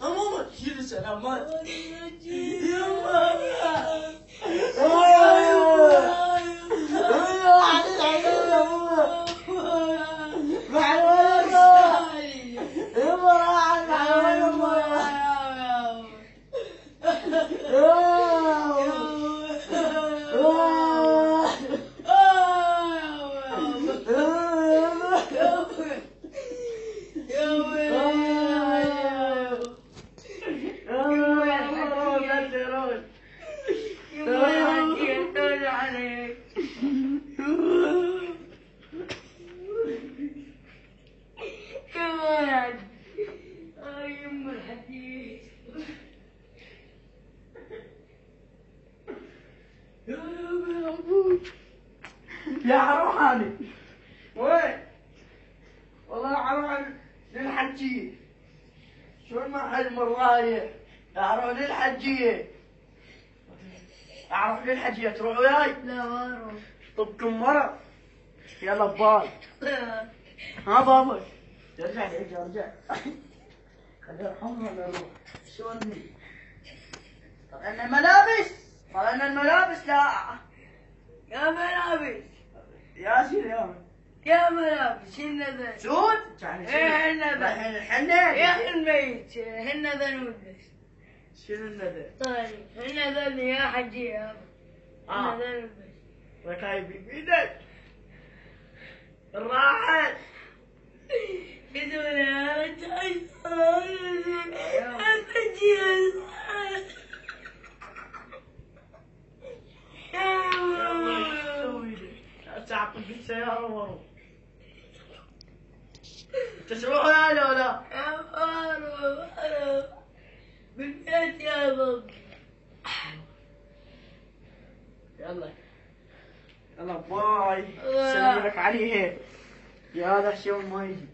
عموما كل سلامات يا حروحاني وين؟ والله اروح للحجية. شلون ما حلم الراية؟ اروح للحجية. اروح للحجية تروح وياي؟ لا ما اروح. طبكم مرة. يلا باي. ها بابا ارجع ارجع خليني ارحمها ولا اروح؟ شلون لي؟ طلعنا الملابس. طلعنا الملابس. لا يا ملابس ياسين يا ملابس هن ذا سود؟ ايه هن ذا الحنة يا الميت هن ذا نودس. شنو الندى؟ طيب هن ذا اللي يا حجي يا هن ذا نودس. ركايبي بيدك الراحل بدون يا رجال حجي تعطل في السيارة ورا. تروح ولا لا؟ يا فارو بالبيت يا بابا. يلا يلا باي. سلام لك عليه. يا هذا الشيء ما يجي.